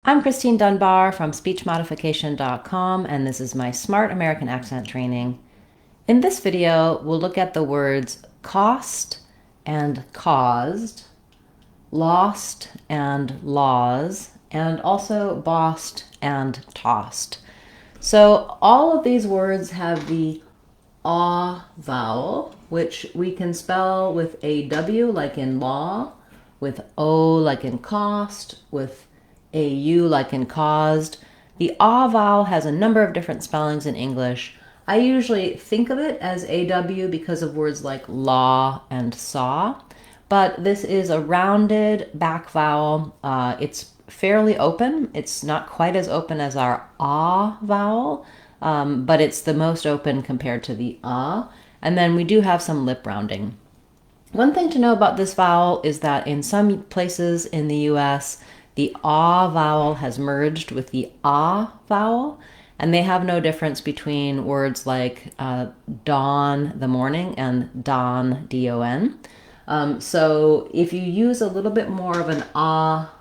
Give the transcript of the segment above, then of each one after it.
I'm Christine Dunbar from speechmodification.com, and this is my Smart American Accent training. In this video, we'll look at the words cost and caused, lost and laws, and also bossed and tossed. So all of these words have the ah vowel, which we can spell with a W like in law, with O like in cost, with a U like in caused. The ah vowel has a number of different spellings in English. I usually think of it as AW because of words like law and saw, but this is a rounded back vowel. It's fairly open. It's not quite as open as our ah vowel, but it's the most open compared to the ah. And then we do have some lip rounding. One thing to know about this vowel is that in some places in the US, the ah vowel has merged with the ah vowel, and they have no difference between words like dawn, the morning, and don, D-O-N. So if you use a little bit more of an ah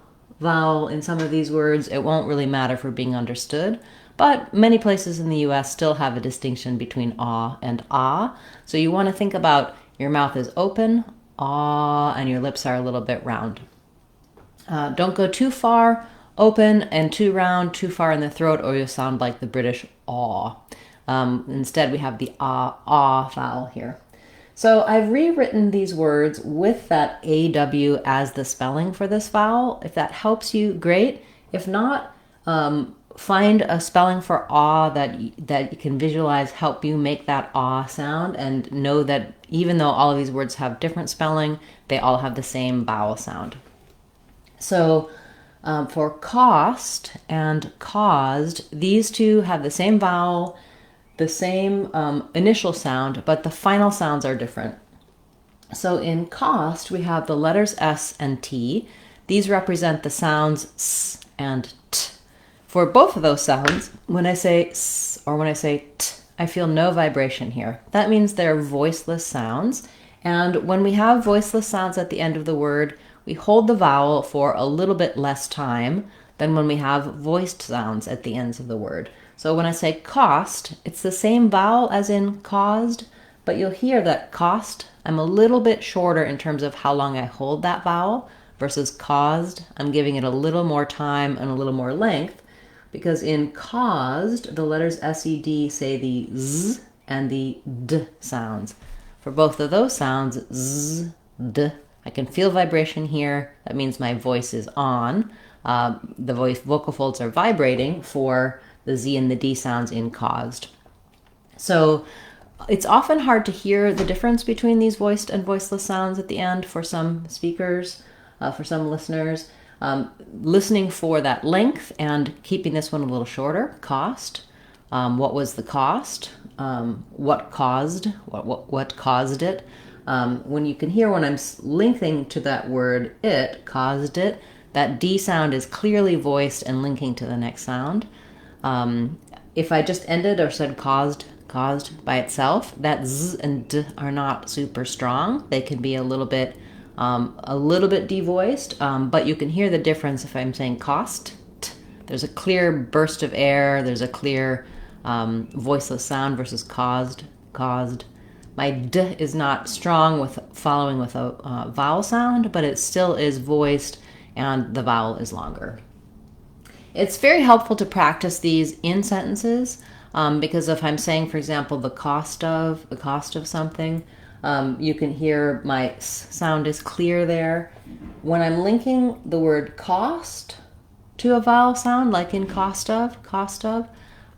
vowel in some of these words, it won't really matter for being understood. But many places in the US still have a distinction between ah and ah. So you want to think about your mouth is open, ah, and your lips are a little bit round. Don't go too far open and too round, too far in the throat, or you'll sound like the British aw. Instead, we have the ah vowel here. So I've rewritten these words with that AW as the spelling for this vowel. If that helps you, great. If not, find a spelling for ah that you can visualize help you make that ah sound, and know that even though all of these words have different spelling, they all have the same vowel sound. So for cost and caused, these two have the same vowel, the same initial sound, but the final sounds are different. So in cost, we have the letters S and T. These represent the sounds S and T. For both of those sounds, when I say S or when I say T, I feel no vibration here. That means they're voiceless sounds. And when we have voiceless sounds at the end of the word, we hold the vowel for a little bit less time than when we have voiced sounds at the ends of the word. So when I say cost, it's the same vowel as in caused, but you'll hear that cost, I'm a little bit shorter in terms of how long I hold that vowel, versus caused, I'm giving it a little more time and a little more length, because in caused, the letters S-E-D say the Z and the D sounds. For both of those sounds, Z, D, I can feel vibration here. That means my voice is on. The vocal folds are vibrating for the Z and the D sounds in caused. So it's often hard to hear the difference between these voiced and voiceless sounds at the end for some speakers, for some listeners. Listening for that length and keeping this one a little shorter. Cost. What was the cost? What caused? What caused it? When you can hear when I'm linking to that word, it caused it, that D sound is clearly voiced and linking to the next sound. If I just ended or said caused by itself, that Z and D are not super strong. They can be a little bit devoiced, but you can hear the difference if I'm saying cost. There's a clear burst of air. There's a clear voiceless sound versus caused. My D is not strong with following with a vowel sound, but it still is voiced and the vowel is longer. It's very helpful to practice these in sentences because if I'm saying, for example, the cost of something, you can hear my S sound is clear there. When I'm linking the word cost to a vowel sound, like in cost of,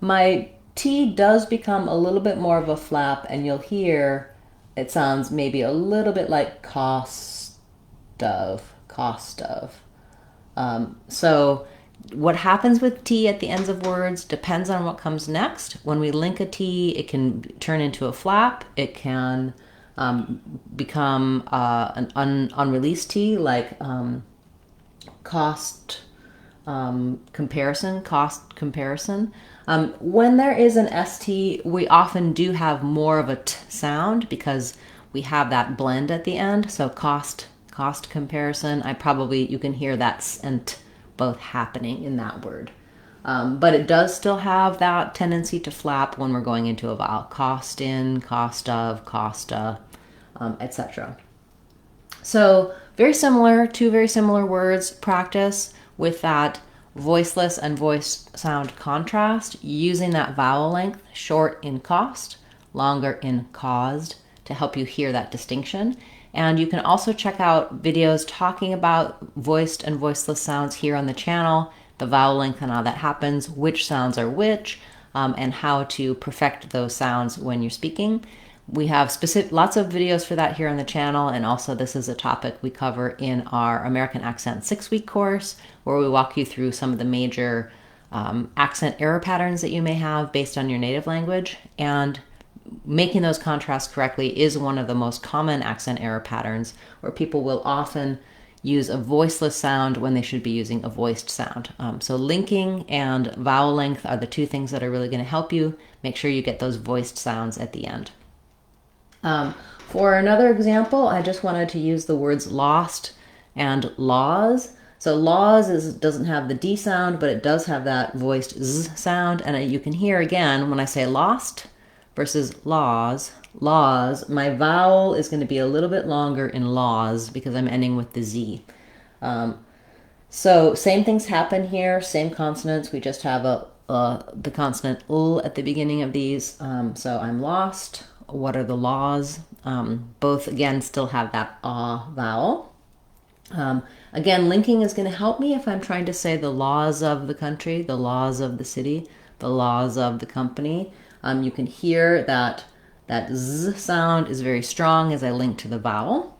my T does become a little bit more of a flap, and you'll hear it sounds maybe a little bit like cost of. So what happens with T at the ends of words depends on what comes next. When we link a T, it can turn into a flap. It can become an unreleased T, like cost comparison. When there is an ST, we often do have more of a T sound because we have that blend at the end. So cost comparison, you can hear that and T both happening in that word. But it does still have that tendency to flap when we're going into a vowel. Cost in, cost of, costa, etc. So very similar, two very similar words. Practice with that voiceless and voiced sound contrast, using that vowel length, short in cost, longer in caused, to help you hear that distinction. And you can also check out videos talking about voiced and voiceless sounds here on the channel, the vowel length and how that happens, which sounds are which, and how to perfect those sounds when you're speaking. We have lots of videos for that here on the channel, and also this is a topic we cover in our American Accent 6-week course, where we walk you through some of the major accent error patterns that you may have based on your native language. And making those contrasts correctly is one of the most common accent error patterns, where people will often use a voiceless sound when they should be using a voiced sound. So linking and vowel length are the two things that are really going to help you. Make sure you get those voiced sounds at the end. For another example, I just wanted to use the words lost and laws. So laws doesn't have the D sound, but it does have that voiced Z sound. And you can hear again when I say lost versus laws, my vowel is going to be a little bit longer in laws because I'm ending with the Z. So same things happen here, same consonants. We just have the consonant L at the beginning of these. So I'm lost. What are the laws? Both, again, still have that vowel. Again, linking is going to help me if I'm trying to say the laws of the country, the laws of the city, the laws of the company. You can hear that Z sound is very strong as I link to the vowel.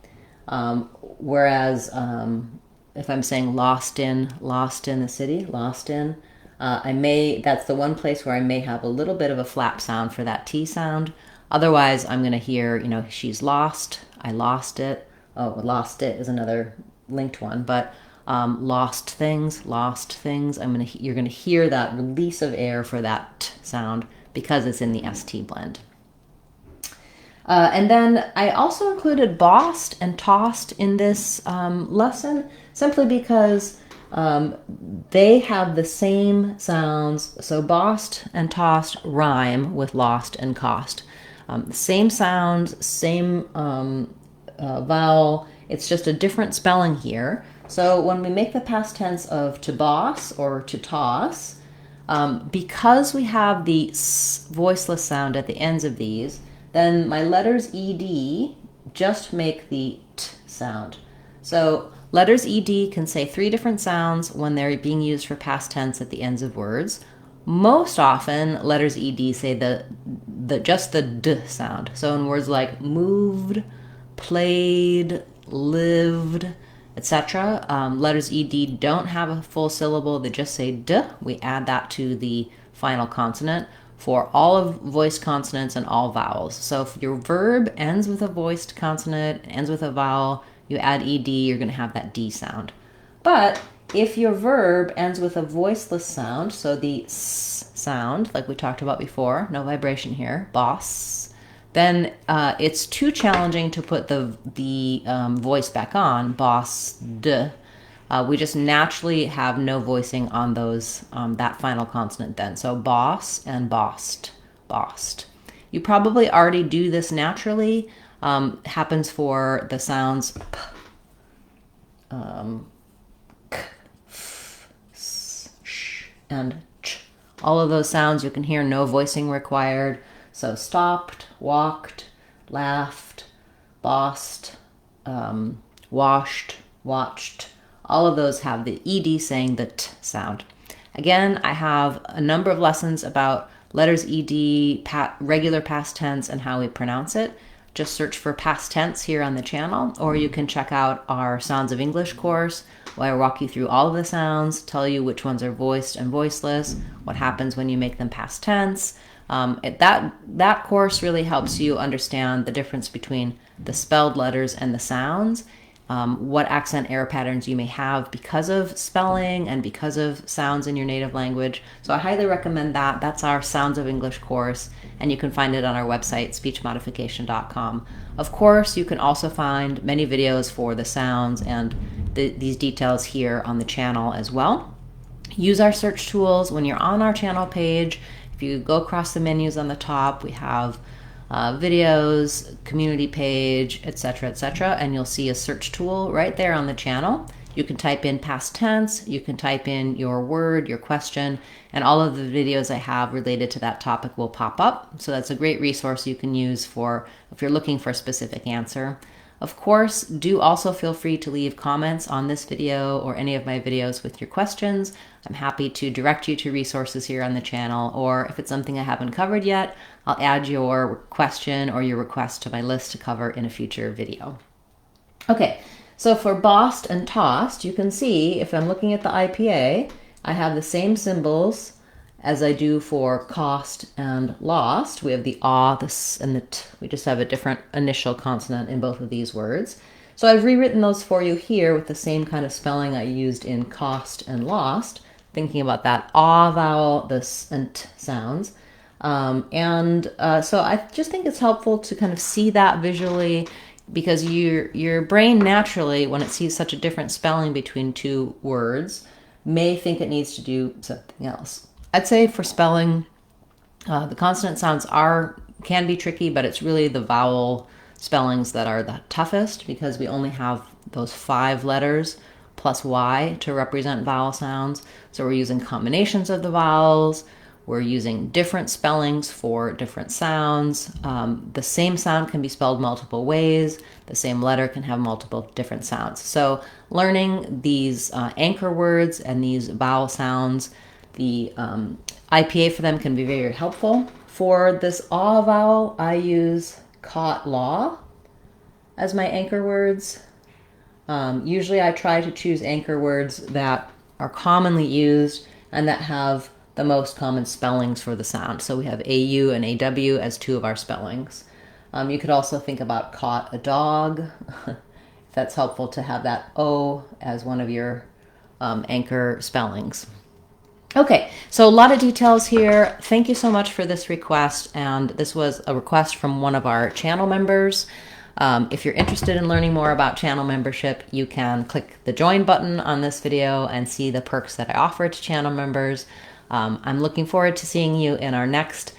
Whereas if I'm saying lost in the city, lost in, that's the one place where I may have a little bit of a flap sound for that T sound. Otherwise, I'm going to hear, she's lost, I lost it. Oh, lost it is another linked one, but lost things. You're going to hear that release of air for that T sound because it's in the ST blend. And then I also included bossed and tossed in this lesson, simply because they have the same sounds. So bossed and tossed rhyme with lost and cost. Same sound, same vowel. It's just a different spelling here. So when we make the past tense of to boss or to toss, because we have the s voiceless sound at the ends of these, then my letters ed just make the t sound. So letters ed can say 3 different sounds when they're being used for past tense at the ends of words. Most often, letters ed say just the d sound. So in words like moved, played, lived, etc., letters ed don't have a full syllable. They just say d. We add that to the final consonant for all of voiced consonants and all vowels. So if your verb ends with a voiced consonant, ends with a vowel, you add ed, you're going to have that D sound. But if your verb ends with a voiceless sound, so the S sound, like we talked about before, no vibration here, boss, then it's too challenging to put the voice back on, boss, d. We just naturally have no voicing on those, that final consonant then. So boss and bossed, bossed. You probably already do this naturally. Happens for the sounds p, k, f, s, sh, and ch. All of those sounds you can hear, no voicing required. So stopped, walked, laughed, bossed, washed, watched. All of those have the ed saying the t sound. Again, I have a number of lessons about letters ed, regular past tense, and how we pronounce it. Just search for past tense here on the channel, or you can check out our Sounds of English course, where I walk you through all of the sounds, tell you which ones are voiced and voiceless, what happens when you make them past tense. That course really helps you understand the difference between the spelled letters and the sounds, what accent error patterns you may have because of spelling and because of sounds in your native language. So I highly recommend that. That's our Sounds of English course, and you can find it on our website, speechmodification.com. Of course, you can also find many videos for the sounds and these details here on the channel as well. Use our search tools when you're on our channel page. If you go across the menus on the top, we have videos, community page, etc., etc., and you'll see a search tool right there on the channel. You can type in past tense, you can type in your word, your question, and all of the videos I have related to that topic will pop up. So that's a great resource you can use for if you're looking for a specific answer. Of course, do also feel free to leave comments on this video or any of my videos with your questions. I'm happy to direct you to resources here on the channel, or if it's something I haven't covered yet, I'll add your question or your request to my list to cover in a future video. Okay, so for bossed and tossed, you can see if I'm looking at the IPA, I have the same symbols as I do for cost and lost. We have the ah, the s, and the t. We just have a different initial consonant in both of these words. So I've rewritten those for you here with the same kind of spelling I used in cost and lost, thinking about that ah vowel, the s and t sounds. So I just think it's helpful to kind of see that visually, because your brain naturally, when it sees such a different spelling between two words, may think it needs to do something else. I'd say for spelling, the consonant sounds can be tricky, but it's really the vowel spellings that are the toughest, because we only have those 5 letters plus Y to represent vowel sounds. So we're using combinations of the vowels. We're using different spellings for different sounds. The same sound can be spelled multiple ways. The same letter can have multiple different sounds. So learning these anchor words and these vowel sounds, the IPA for them can be very helpful. For this ah vowel, I use caught law as my anchor words. Usually I try to choose anchor words that are commonly used and that have the most common spellings for the sound. So we have AU and AW as 2 of our spellings. You could also think about caught a dog. If that's helpful to have that O as one of your anchor spellings. Okay, so a lot of details here. Thank you so much for this request, and this was a request from one of our channel members. If you're interested in learning more about channel membership, you can click the join button on this video and see the perks that I offer to channel members. I'm looking forward to seeing you in our next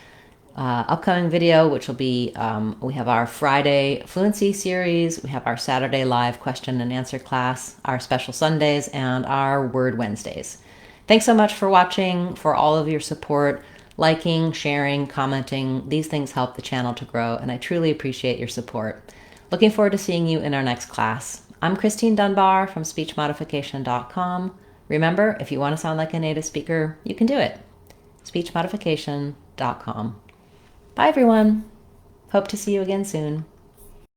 upcoming video, which will be, we have our Friday fluency series, we have our Saturday live question and answer class, our special Sundays, and our Word Wednesdays. Thanks so much for watching, for all of your support, liking, sharing, commenting. These things help the channel to grow, and I truly appreciate your support. Looking forward to seeing you in our next class. I'm Christine Dunbar from speechmodification.com. Remember, if you want to sound like a native speaker, you can do it. speechmodification.com. Bye, everyone. Hope to see you again soon.